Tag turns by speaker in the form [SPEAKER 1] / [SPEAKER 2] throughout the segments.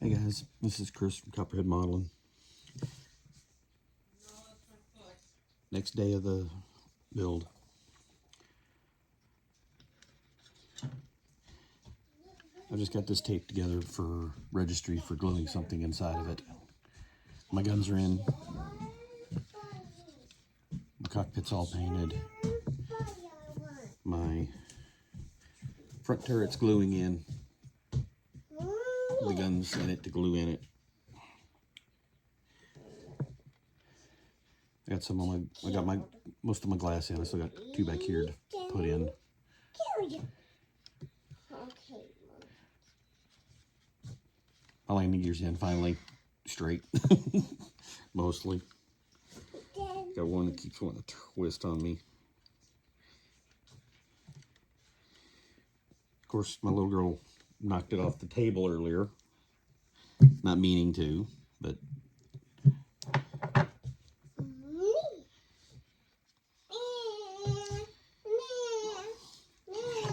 [SPEAKER 1] Hey guys, this is Chris from Copperhead Modeling. Next day of the build. I just got this taped together for registry for gluing something inside of it. My guns are in. My cockpit's all painted. My front turret's gluing in. The gun's in it to glue in it. I got some on my, I got most of my glass in. I still got two back here to put in. My landing gear's in finally, straight, mostly. Got one that keeps wanting to twist on me. Of course, my little girl knocked it off the table earlier. Not meaning to, but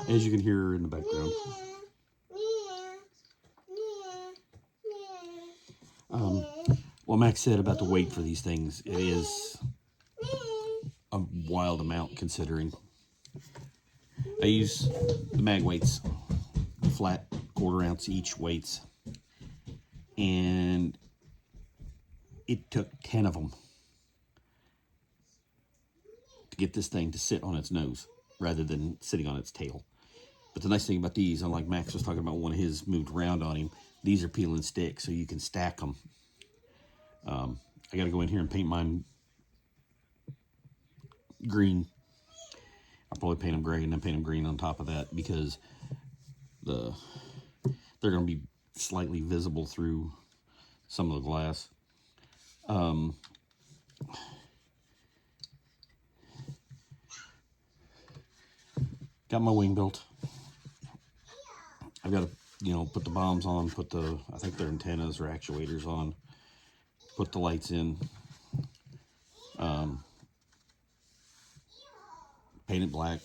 [SPEAKER 1] as you can hear her in the background. What Max said about the weight for these things, it is a wild amount considering. I use the mag weights, flat 1/4 ounce each weights, and it took 10 of them to get this thing to sit on its nose rather than sitting on its tail. But the nice thing about these, unlike Max was talking about one of his moved around on him, these are peel and stick, so you can stack them. I got to go in here and paint mine green. I'll probably paint them gray and then paint them green on top of that because they're going to be slightly visible through some of the glass. Got my wing built. I've got to, put the bombs on, put the, I think they're antennas or actuators on, put the lights in, paint it black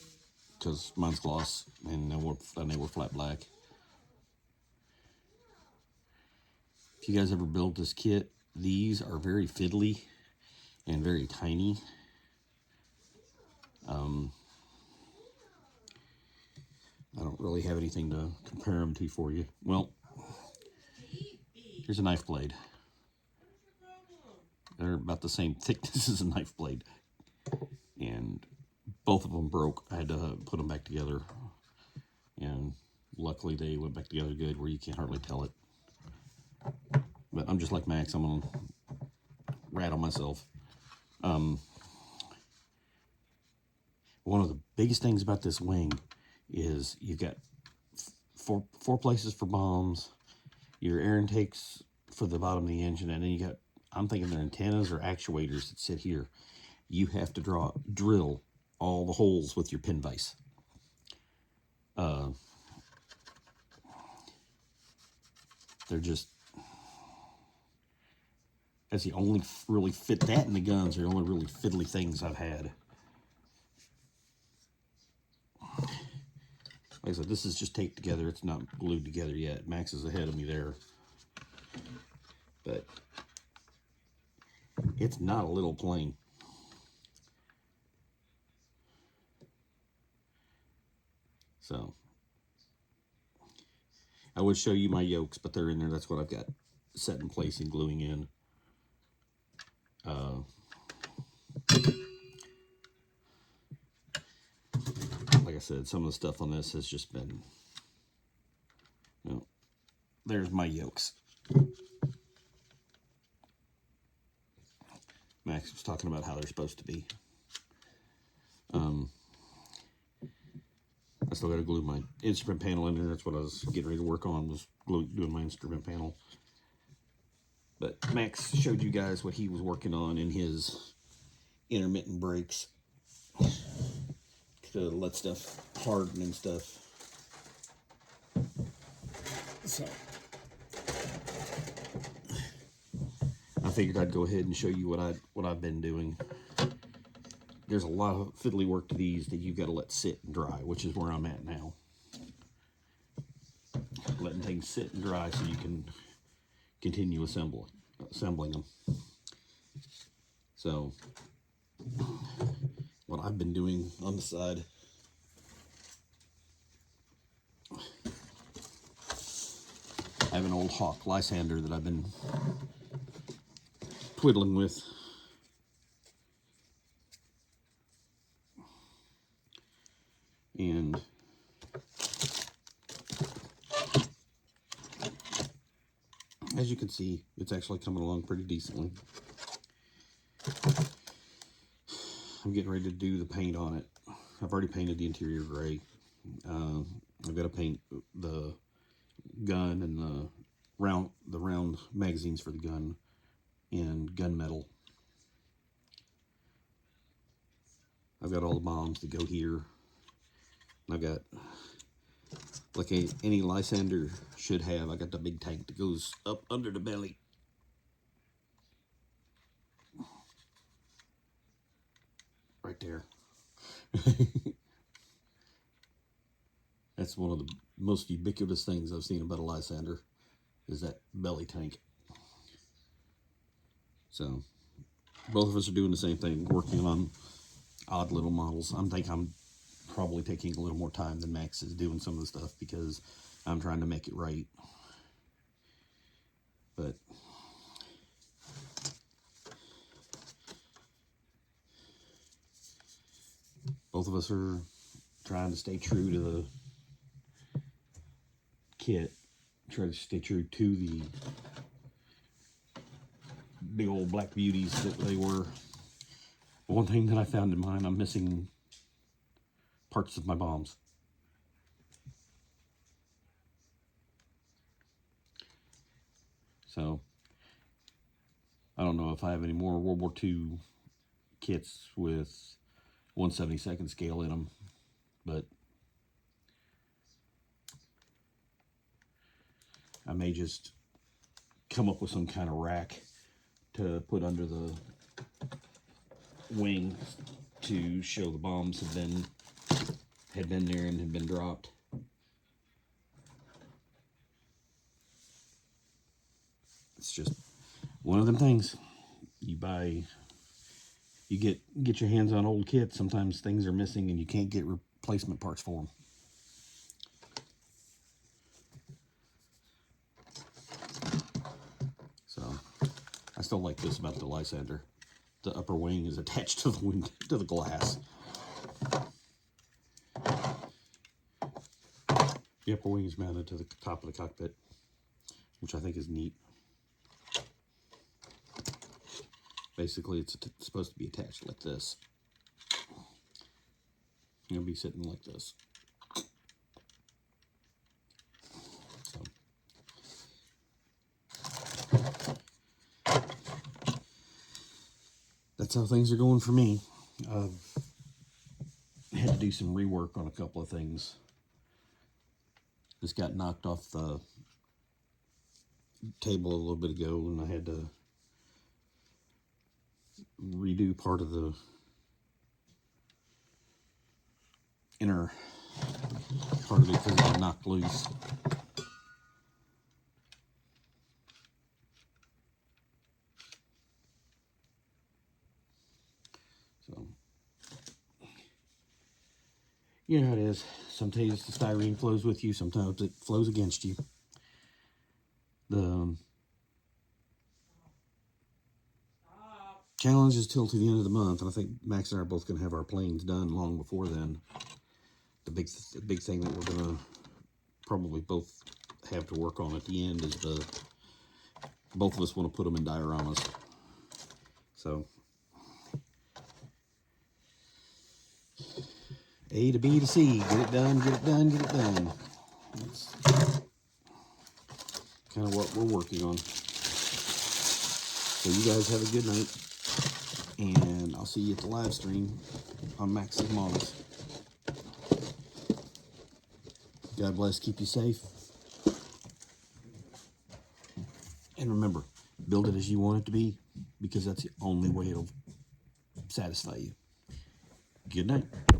[SPEAKER 1] because mine's gloss and they were flat black. If you guys ever built this kit, these are very fiddly and very tiny. I don't really have anything to compare them to for you. Well, here's a knife blade. They're about the same thickness as a knife blade. And both of them broke. I had to put them back together. And luckily they went back together good where you can't hardly tell it. But I'm just like Max. I'm going to rat on myself. One of the biggest things about this wing is you've got four places for bombs, your air intakes for the bottom of the engine, and then you got, I'm thinking they're antennas or actuators that sit here. You have to drill all the holes with your pin vise. They're just, that's the only really fit, that and the guns are the only really fiddly things I've had. Like I said, this is just taped together. It's not glued together yet. Max is ahead of me there. But it's not a little plane. So I would show you my yokes, but they're in there. That's what I've got set in place and gluing in. Like I said, some of the stuff on this has just been, there's my yokes. Max was talking about how they're supposed to be. I still got to glue my instrument panel in there. That's what I was getting ready to work on, was doing my instrument panel. But Max showed you guys what he was working on in his intermittent brakes to let stuff harden and stuff. So I figured I'd go ahead and show you what I've been doing. There's a lot of fiddly work to these that you've got to let sit and dry, which is where I'm at now. Letting things sit and dry so you can continue assembling them. So what I've been doing on the side, I have an old Hawk Lysander that I've been twiddling with. And as you can see, it's actually coming along pretty decently. I'm getting ready to do the paint on it. I've already painted the interior gray. I've got to paint the gun and the round magazines for the gun in gunmetal. I've got all the bombs that go here. I've got, like any Lysander should have, I got the big tank that goes up under the belly. Right there. That's one of the most ubiquitous things I've seen about a Lysander, is that belly tank. So both of us are doing the same thing, working on odd little models. I'm probably taking a little more time than Max is doing some of the stuff because I'm trying to make it right. But both of us are trying to stay true to the kit, try to stay true to the big old black beauties that they were. One thing that I found in mine, I'm missing parts of my bombs. So I don't know if I have any more World War II kits with 1/72nd scale in them, but I may just come up with some kind of rack to put under the wing to show the bombs had been there and had been dropped. It's just one of them things. You get your hands on old kits, sometimes things are missing and you can't get replacement parts for them. So I still like this about the Lysander. The upper wing is attached to the glass. The upper wing is mounted to the top of the cockpit, which I think is neat. Basically, it's supposed to be attached like this. It'll be sitting like this. So that's how things are going for me. I had to do some rework on a couple of things. This got knocked off the table a little bit ago, and I had to redo part of the inner part of it because it got knocked loose. So, you know how it is. Sometimes the styrene flows with you, sometimes it flows against you. The challenge is till to the end of the month, and I think Max and I are both going to have our planes done long before then. The big thing that we're going to probably both have to work on at the end is both of us want to put them in dioramas. So A to B to C, get it done, get it done, get it done. That's kind of what we're working on. So you guys have a good night, and I'll see you at the live stream on Max's Models. God bless, keep you safe. And remember, build it as you want it to be, because that's the only way it'll satisfy you. Good night.